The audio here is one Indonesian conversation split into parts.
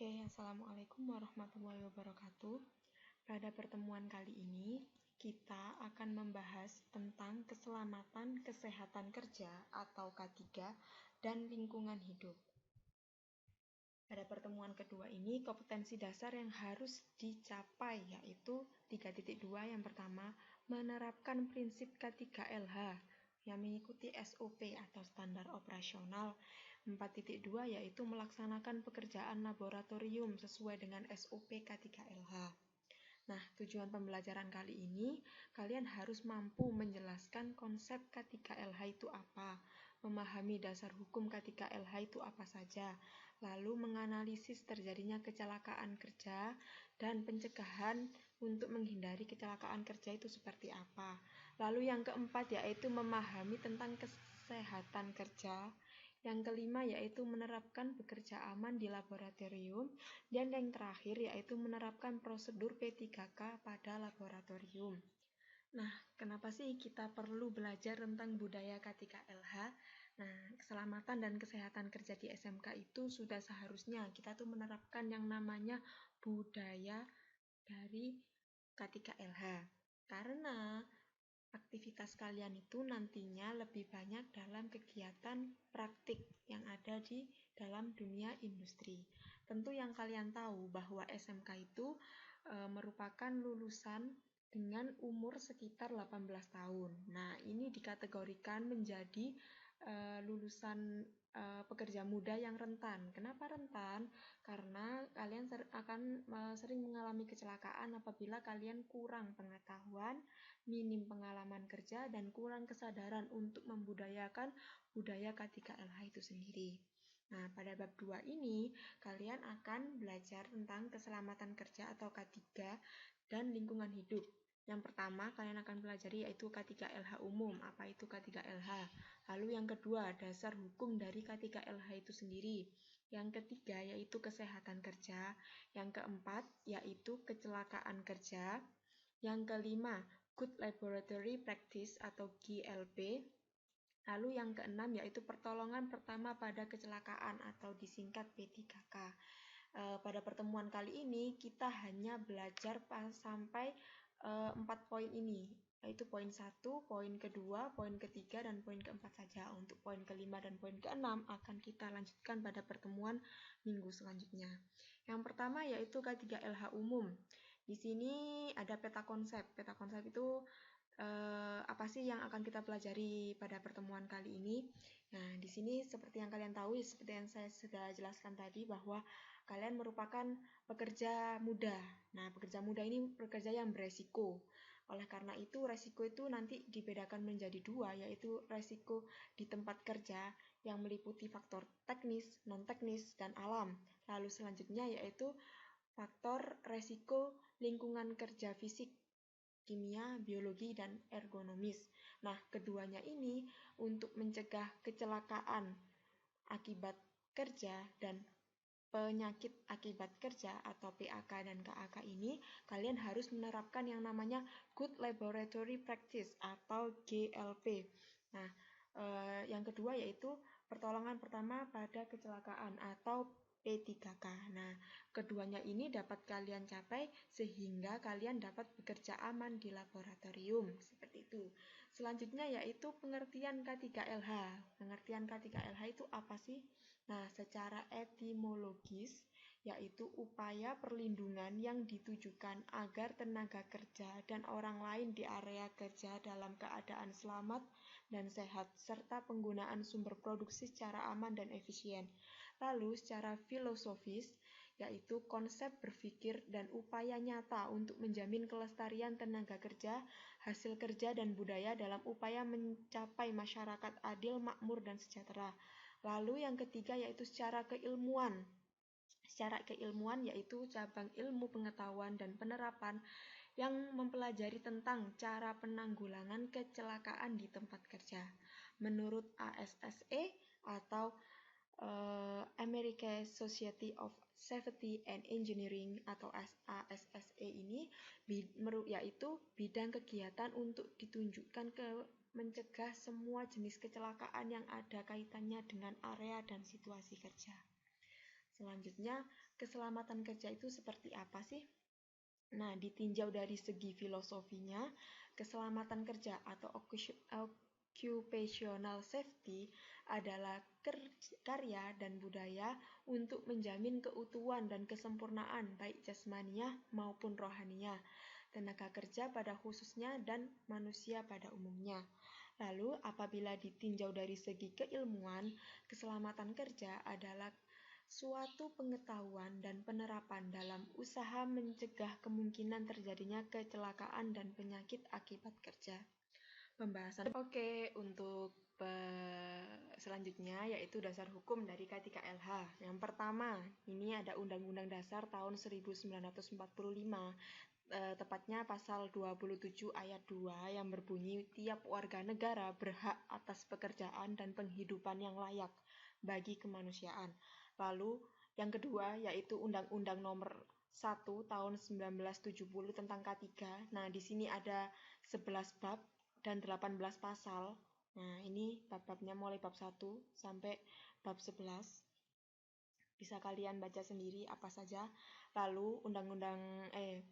Assalamualaikum warahmatullahi wabarakatuh. Pada pertemuan kali ini, kita akan membahas tentang keselamatan kesehatan kerja atau K3 dan lingkungan hidup. Pada pertemuan kedua ini, kompetensi dasar yang harus dicapai yaitu 3.2. Yang pertama, menerapkan prinsip K3LH yang mengikuti SOP atau standar operasional. 4.2 yaitu melaksanakan pekerjaan laboratorium sesuai dengan SOP K3LH. Nah, tujuan pembelajaran kali ini, kalian harus mampu menjelaskan konsep K3LH itu apa, memahami dasar hukum K3LH itu apa saja, lalu menganalisis terjadinya kecelakaan kerja dan pencegahan untuk menghindari kecelakaan kerja itu seperti apa. Lalu yang keempat yaitu memahami tentang kesehatan kerja. Yang kelima yaitu menerapkan bekerja aman di laboratorium. Dan yang terakhir yaitu menerapkan prosedur P3K pada laboratorium. Nah, kenapa sih kita perlu belajar tentang budaya K3LH? Nah, keselamatan dan kesehatan kerja di SMK itu sudah seharusnya kita tuh menerapkan yang namanya budaya dari K3LH. Karena aktivitas kalian itu nantinya lebih banyak dalam kegiatan praktik yang ada di dalam dunia industri. Tentu yang kalian tahu bahwa SMK itu merupakan lulusan dengan umur sekitar 18 tahun. Nah, ini dikategorikan menjadi lulusan pekerja muda yang rentan. Kenapa rentan? Karena kalian akan sering mengalami kecelakaan apabila kalian kurang pengetahuan, minim pengalaman kerja, dan kurang kesadaran untuk membudayakan budaya K3LH itu sendiri. Nah, pada bab 2 ini, kalian akan belajar tentang keselamatan kerja atau K3 dan lingkungan hidup. Yang pertama, kalian akan pelajari yaitu K3LH umum. Apa itu K3LH? Lalu yang kedua, dasar hukum dari K3LH itu sendiri. Yang ketiga, yaitu kesehatan kerja. Yang keempat, yaitu kecelakaan kerja. Yang kelima, Good Laboratory Practice atau GLP. Lalu yang keenam yaitu pertolongan pertama pada kecelakaan atau disingkat P3K. Pada pertemuan kali ini kita hanya belajar sampai 4 poin ini, yaitu poin 1, poin kedua, poin ketiga, dan poin keempat saja. Untuk poin kelima dan poin keenam akan kita lanjutkan pada pertemuan minggu selanjutnya. Yang pertama yaitu K3LH umum. Di sini ada peta konsep. Peta konsep itu apa sih yang akan kita pelajari pada pertemuan kali ini? Nah, di sini seperti yang kalian tahu, seperti yang saya sudah jelaskan tadi bahwa kalian merupakan pekerja muda. Nah, pekerja muda ini pekerja yang beresiko. Oleh karena itu, resiko itu nanti dibedakan menjadi dua, yaitu resiko di tempat kerja yang meliputi faktor teknis, non-teknis, dan alam. Lalu selanjutnya yaitu faktor resiko lingkungan kerja fisik, kimia, biologi, dan ergonomis. Nah, keduanya ini untuk mencegah kecelakaan akibat kerja dan penyakit akibat kerja atau PAK dan KAK ini, kalian harus menerapkan yang namanya Good Laboratory Practice atau GLP. Nah, yang kedua yaitu pertolongan pertama pada kecelakaan atau P3K. Nah, keduanya ini dapat kalian capai sehingga kalian dapat bekerja aman di laboratorium. Seperti itu. Selanjutnya yaitu pengertian K3LH. Pengertian K3LH itu apa sih? Nah, secara etimologis yaitu upaya perlindungan yang ditujukan agar tenaga kerja dan orang lain di area kerja dalam keadaan selamat dan sehat, serta penggunaan sumber produksi secara aman dan efisien. Lalu secara filosofis, yaitu konsep berpikir dan upaya nyata untuk menjamin kelestarian tenaga kerja, hasil kerja, dan budaya dalam upaya mencapai masyarakat adil, makmur, dan sejahtera. Lalu yang ketiga yaitu secara keilmuan. Secara keilmuan yaitu cabang ilmu pengetahuan dan penerapan yang mempelajari tentang cara penanggulangan kecelakaan di tempat kerja. Menurut ASSE atau American Society of Safety and Engineering atau ASSE ini yaitu bidang kegiatan untuk ditunjukkan ke mencegah semua jenis kecelakaan yang ada kaitannya dengan area dan situasi kerja. Selanjutnya, keselamatan kerja itu seperti apa sih? Nah, ditinjau dari segi filosofinya, keselamatan kerja atau occupational safety adalah karya dan budaya untuk menjamin keutuhan dan kesempurnaan baik jasmaniah maupun rohaniah, tenaga kerja pada khususnya dan manusia pada umumnya. Lalu, apabila ditinjau dari segi keilmuan, keselamatan kerja adalah suatu pengetahuan dan penerapan dalam usaha mencegah kemungkinan terjadinya kecelakaan dan penyakit akibat kerja. Pembahasan. Oke, untuk selanjutnya yaitu dasar hukum dari K3LH. Yang pertama, ini ada Undang-Undang Dasar tahun 1945. Tepatnya pasal 27 ayat 2 yang berbunyi tiap warga negara berhak atas pekerjaan dan penghidupan yang layak bagi kemanusiaan. Lalu yang kedua yaitu Undang-Undang Nomor 1 tahun 1970 tentang K3. Nah, di sini ada 11 bab dan 18 pasal. Nah, ini bab-babnya mulai bab 1 sampai bab 11. Bisa kalian baca sendiri apa saja. Lalu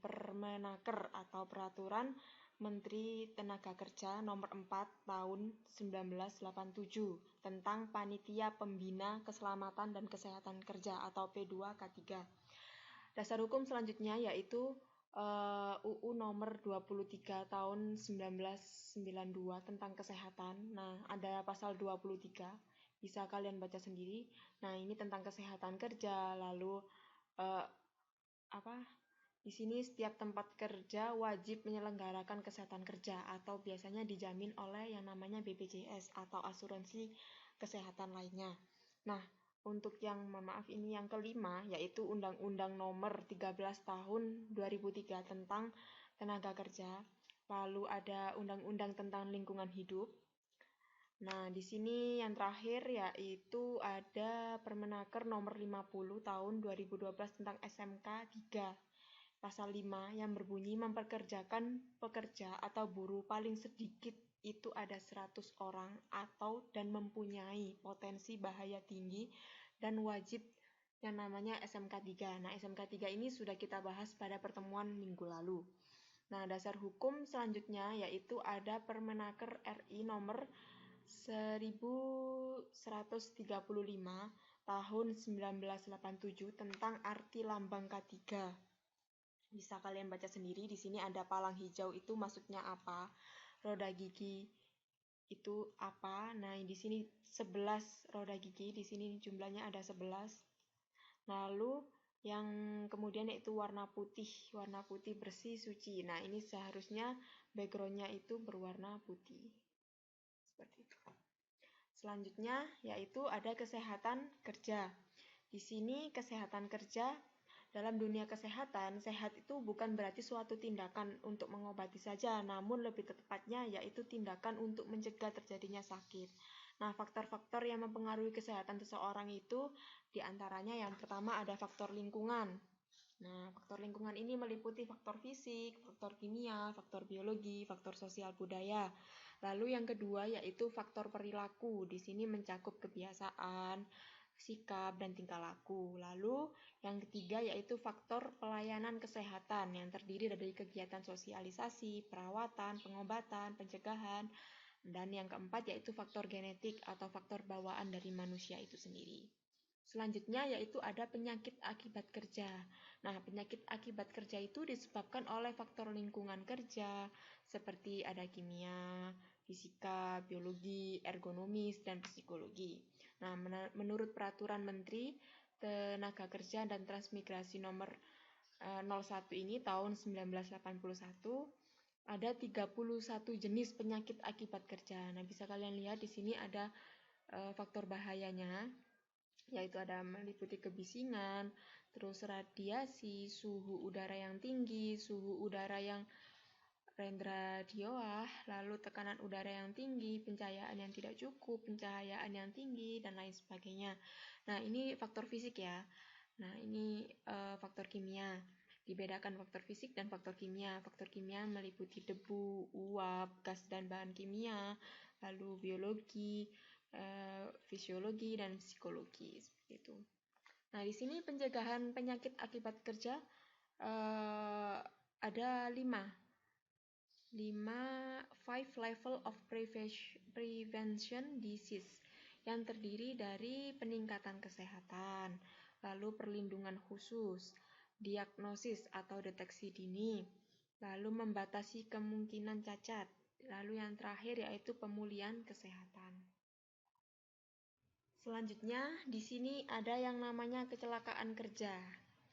Permenaker atau Peraturan Menteri Tenaga Kerja Nomor 4 Tahun 1987 tentang Panitia Pembina Keselamatan dan Kesehatan Kerja atau P2K3. Dasar hukum selanjutnya yaitu UU Nomor 23 Tahun 1992 tentang Kesehatan. Nah, ada pasal 23. Bisa kalian baca sendiri. Nah, ini tentang kesehatan kerja. Lalu di sini setiap tempat kerja wajib menyelenggarakan kesehatan kerja atau biasanya dijamin oleh yang namanya BPJS atau asuransi kesehatan lainnya. Nah, untuk yang yang kelima yaitu Undang-Undang Nomor 13 Tahun 2003 tentang tenaga kerja. Lalu ada Undang-Undang tentang lingkungan hidup. Nah, di sini yang terakhir yaitu ada Permenaker Nomor 50 Tahun 2012 tentang SMK 3. Pasal 5 yang berbunyi mempekerjakan pekerja atau buruh paling sedikit itu ada 100 orang atau dan mempunyai potensi bahaya tinggi dan wajib yang namanya SMK 3. Nah, SMK 3 ini sudah kita bahas pada pertemuan minggu lalu. Nah, dasar hukum selanjutnya yaitu ada Permenaker RI nomor 1135 tahun 1987 tentang arti lambang K3. Bisa kalian baca sendiri. Di sini ada palang hijau itu maksudnya apa? Roda gigi itu apa? Nah, di sini 11 roda gigi, di sini jumlahnya ada 11. Lalu yang kemudian yaitu warna putih bersih suci. Nah, ini seharusnya backgroundnya itu berwarna putih. Seperti itu. Selanjutnya yaitu ada kesehatan kerja. Di sini kesehatan kerja dalam dunia kesehatan, sehat itu bukan berarti suatu tindakan untuk mengobati saja, namun lebih tepatnya yaitu tindakan untuk mencegah terjadinya sakit. Nah, faktor-faktor yang mempengaruhi kesehatan seseorang itu diantaranya yang pertama ada faktor lingkungan. Nah, faktor lingkungan ini meliputi faktor fisik, faktor kimia, faktor biologi, faktor sosial budaya. Lalu yang kedua yaitu faktor perilaku. Di sini mencakup kebiasaan, sikap, dan tingkah laku. Lalu yang ketiga yaitu faktor pelayanan kesehatan yang terdiri dari kegiatan sosialisasi, perawatan, pengobatan, pencegahan. Dan yang keempat yaitu faktor genetik atau faktor bawaan dari manusia itu sendiri. Selanjutnya yaitu ada penyakit akibat kerja. Nah, penyakit akibat kerja itu disebabkan oleh faktor lingkungan kerja seperti ada kimia, fisika, biologi, ergonomis, dan psikologi. Nah, menurut Peraturan Menteri Tenaga Kerja dan Transmigrasi Nomor 01 ini tahun 1981 ada 31 jenis penyakit akibat kerja. Nah, bisa kalian lihat di sini ada faktor bahayanya, yaitu ada meliputi kebisingan, terus radiasi, suhu udara yang tinggi, suhu udara yang radioaktif, lalu tekanan udara yang tinggi, pencahayaan yang tidak cukup, pencahayaan yang tinggi, dan lain sebagainya. Nah, ini faktor fisik ya. Nah, ini faktor kimia. Dibedakan faktor fisik dan faktor kimia. Faktor kimia meliputi debu, uap, gas dan bahan kimia, lalu biologi, fisiologi, dan psikologi. Seperti itu. Nah, di sini pencegahan penyakit akibat kerja ada 5 level of prevention disease yang terdiri dari peningkatan kesehatan, lalu perlindungan khusus, diagnosis atau deteksi dini, lalu membatasi kemungkinan cacat, lalu yang terakhir yaitu pemulihan kesehatan. Selanjutnya, di sini ada yang namanya kecelakaan kerja.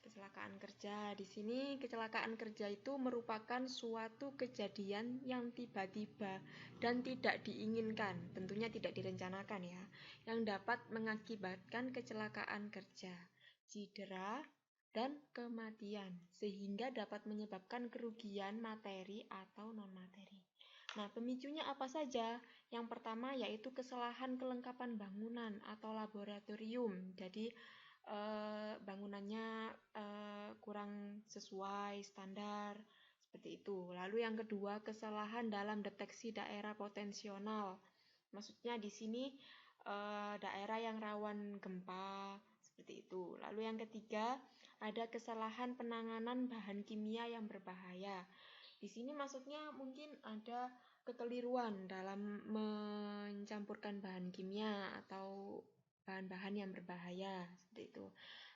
Kecelakaan kerja, di sini kecelakaan kerja itu merupakan suatu kejadian yang tiba-tiba dan tidak diinginkan, tentunya tidak direncanakan ya, yang dapat mengakibatkan kecelakaan kerja, cedera, dan kematian, sehingga dapat menyebabkan kerugian materi atau non-materi. Nah, pemicunya apa saja? Yang pertama yaitu kesalahan kelengkapan bangunan atau laboratorium. Jadi bangunannya kurang sesuai standar seperti itu. Lalu yang kedua, kesalahan dalam deteksi daerah potensial. Maksudnya di sini daerah yang rawan gempa seperti itu. Lalu yang ketiga, ada kesalahan penanganan bahan kimia yang berbahaya. Di sini maksudnya mungkin ada kekeliruan dalam mencampurkan bahan kimia atau bahan-bahan yang berbahaya seperti itu.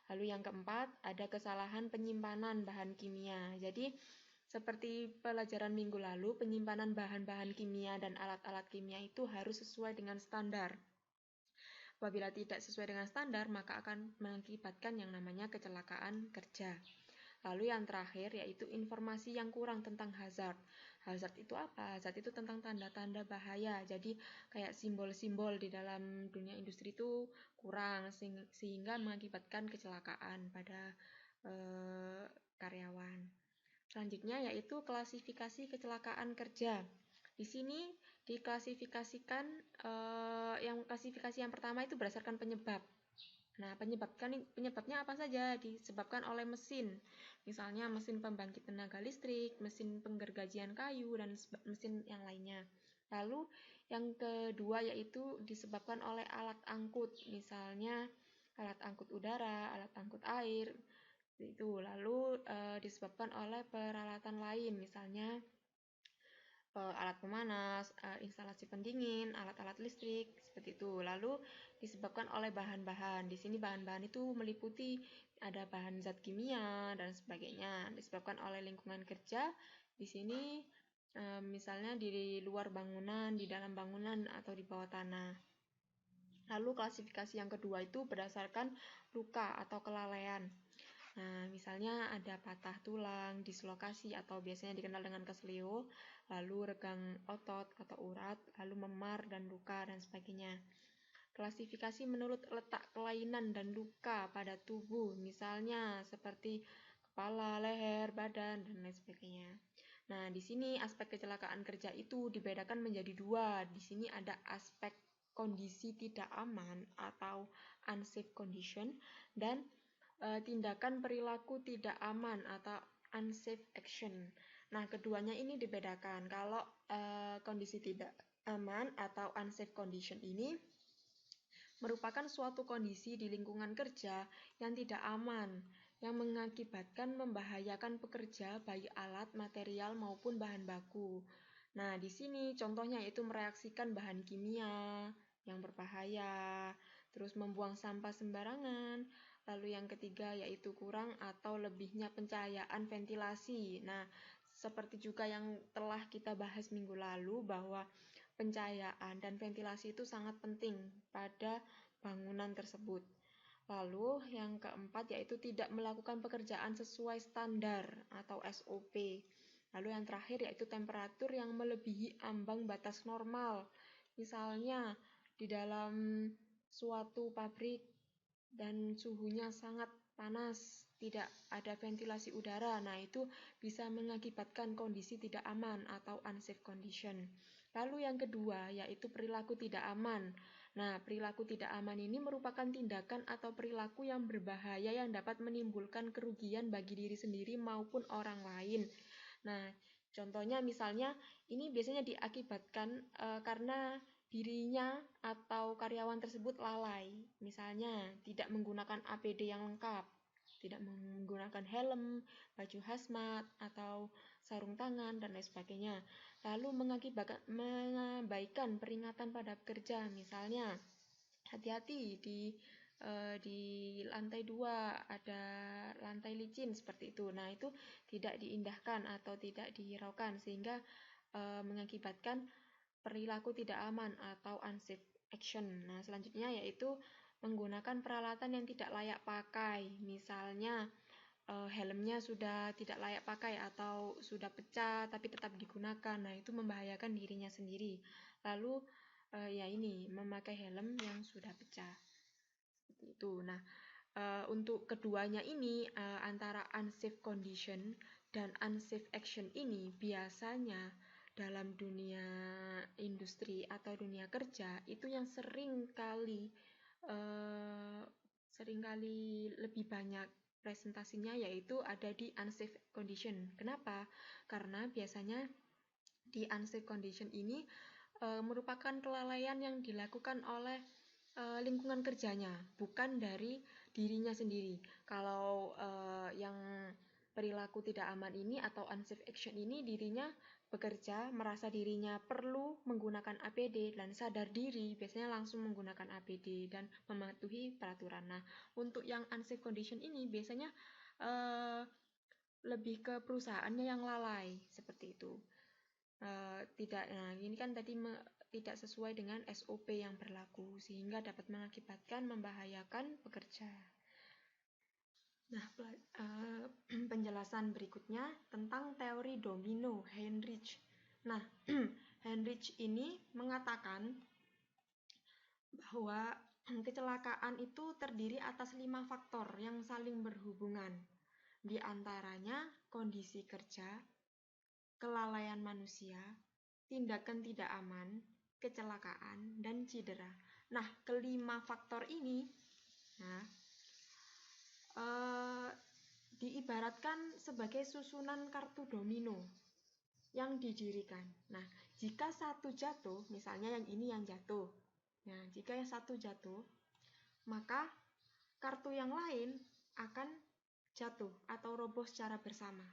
Lalu yang keempat, ada kesalahan penyimpanan bahan kimia. Jadi seperti pelajaran minggu lalu, penyimpanan bahan-bahan kimia dan alat-alat kimia itu harus sesuai dengan standar. Apabila tidak sesuai dengan standar, maka akan mengakibatkan yang namanya kecelakaan kerja. Lalu yang terakhir yaitu informasi yang kurang tentang hazard. Hazard itu apa? Hazard itu tentang tanda-tanda bahaya. Jadi kayak simbol-simbol di dalam dunia industri itu kurang sehingga mengakibatkan kecelakaan pada karyawan. Selanjutnya yaitu klasifikasi kecelakaan kerja. Di sini diklasifikasikan klasifikasi yang pertama itu berdasarkan penyebab. Nah, penyebabnya apa saja? Disebabkan oleh mesin. Misalnya mesin pembangkit tenaga listrik, mesin penggergajian kayu, dan mesin yang lainnya. Lalu yang kedua yaitu disebabkan oleh alat angkut. Misalnya alat angkut udara, alat angkut air. Itu. Lalu disebabkan oleh peralatan lain. Misalnya alat pemanas, instalasi pendingin, alat-alat listrik, seperti itu. Lalu disebabkan oleh bahan-bahan. Di sini bahan-bahan itu meliputi ada bahan zat kimia dan sebagainya. Disebabkan oleh lingkungan kerja. Di sini misalnya di luar bangunan, di dalam bangunan atau di bawah tanah. Lalu klasifikasi yang kedua itu berdasarkan luka atau kelalaian. Nah, misalnya ada patah tulang, dislokasi atau biasanya dikenal dengan kesleo, lalu regang otot atau urat, lalu memar dan luka dan sebagainya. Klasifikasi menurut letak kelainan dan luka pada tubuh, misalnya seperti kepala, leher, badan, dan lain sebagainya. Nah, di sini aspek kecelakaan kerja itu dibedakan menjadi dua. Di sini ada aspek kondisi tidak aman atau unsafe condition dan tindakan perilaku tidak aman atau unsafe action. Nah, keduanya ini dibedakan. Kalau kondisi tidak aman atau unsafe condition ini merupakan suatu kondisi di lingkungan kerja yang tidak aman, yang mengakibatkan membahayakan pekerja baik alat, material maupun bahan baku. Nah, di sini contohnya yaitu mereaksikan bahan kimia yang berbahaya, terus membuang sampah sembarangan. Lalu yang ketiga yaitu kurang atau lebihnya pencahayaan ventilasi. Nah, seperti juga yang telah kita bahas minggu lalu bahwa pencahayaan dan ventilasi itu sangat penting pada bangunan tersebut. Lalu yang keempat yaitu tidak melakukan pekerjaan sesuai standar atau SOP. Lalu yang terakhir yaitu temperatur yang melebihi ambang batas normal. Misalnya di dalam suatu pabrik dan suhunya sangat panas, tidak ada ventilasi udara. Nah, itu bisa mengakibatkan kondisi tidak aman atau unsafe condition. Lalu yang kedua yaitu perilaku tidak aman. Nah, perilaku tidak aman ini merupakan tindakan atau perilaku yang berbahaya yang dapat menimbulkan kerugian bagi diri sendiri maupun orang lain. Nah, contohnya misalnya ini biasanya diakibatkan karena dirinya atau karyawan tersebut lalai, misalnya tidak menggunakan APD yang lengkap, tidak menggunakan helm, baju hazmat, atau sarung tangan, dan lain sebagainya. Lalu mengabaikan peringatan pada pekerja, misalnya hati-hati di lantai 2 ada lantai licin seperti itu. Nah, itu tidak diindahkan atau tidak dihiraukan sehingga mengakibatkan perilaku tidak aman atau unsafe action. Nah, selanjutnya yaitu menggunakan peralatan yang tidak layak pakai. Misalnya helmnya sudah tidak layak pakai atau sudah pecah tapi tetap digunakan. Nah, itu membahayakan dirinya sendiri. Lalu ya ini memakai helm yang sudah pecah. Seperti itu. Nah, untuk keduanya ini antara unsafe condition dan unsafe action ini biasanya dalam dunia industri atau dunia kerja itu yang seringkali lebih banyak presentasinya yaitu ada di unsafe condition. Kenapa? Karena biasanya di unsafe condition ini merupakan kelalaian yang dilakukan oleh lingkungan kerjanya, bukan dari dirinya sendiri. Kalau yang perilaku tidak aman ini atau unsafe action ini dirinya bekerja, merasa dirinya perlu menggunakan APD dan sadar diri, biasanya langsung menggunakan APD dan mematuhi peraturan. Nah, untuk yang unsafe condition ini biasanya lebih ke perusahaannya yang lalai, seperti itu. Nah ini kan tadi tidak sesuai dengan SOP yang berlaku sehingga dapat mengakibatkan membahayakan pekerja. Nah, penjelasan berikutnya tentang teori domino Heinrich. Nah, Heinrich ini mengatakan bahwa kecelakaan itu terdiri atas 5 faktor yang saling berhubungan. Di antaranya kondisi kerja, kelalaian manusia, tindakan tidak aman, kecelakaan, dan cedera. Nah, kelima faktor ini diibaratkan sebagai susunan kartu domino yang didirikan. Nah, jika satu jatuh, misalnya yang ini yang jatuh. Nah, jika yang satu jatuh, maka kartu yang lain akan jatuh atau roboh secara bersama.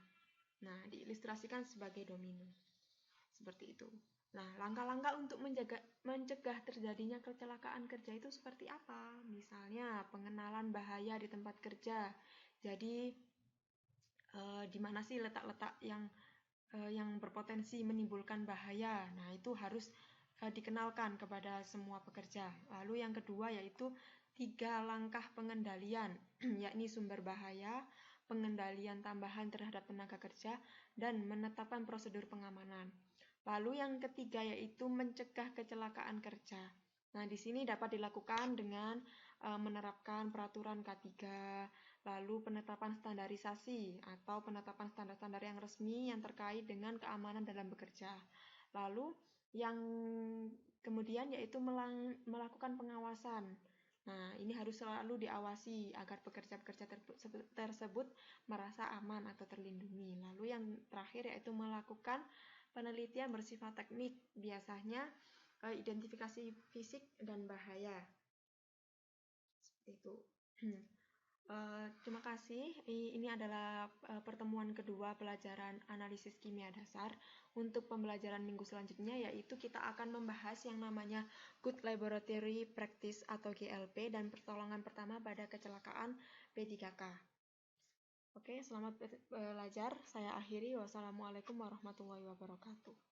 Nah, diilustrasikan sebagai domino. Seperti itu. Nah, langkah-langkah untuk mencegah terjadinya kecelakaan kerja itu seperti apa? Misalnya, pengenalan bahaya di tempat kerja. Jadi, di mana sih letak-letak yang berpotensi menimbulkan bahaya? Nah, itu harus dikenalkan kepada semua pekerja. Lalu yang kedua yaitu 3 langkah pengendalian, yakni sumber bahaya, pengendalian tambahan terhadap tenaga kerja, dan menetapkan prosedur pengamanan. Lalu yang ketiga yaitu mencegah kecelakaan kerja. Nah, di sini dapat dilakukan dengan menerapkan peraturan K3, lalu penetapan standarisasi atau penetapan standar-standar yang resmi yang terkait dengan keamanan dalam bekerja. Lalu yang kemudian yaitu melakukan pengawasan. Nah, ini harus selalu diawasi agar pekerja-pekerja tersebut merasa aman atau terlindungi. Lalu yang terakhir yaitu melakukan penelitian bersifat teknik, biasanya identifikasi fisik dan bahaya. Seperti itu. Terima kasih. Ini adalah pertemuan kedua pelajaran analisis kimia dasar. Untuk pembelajaran minggu selanjutnya yaitu kita akan membahas yang namanya Good Laboratory Practice atau GLP dan pertolongan pertama pada kecelakaan P3K. Oke, selamat belajar. Saya akhiri. Wassalamualaikum warahmatullahi wabarakatuh.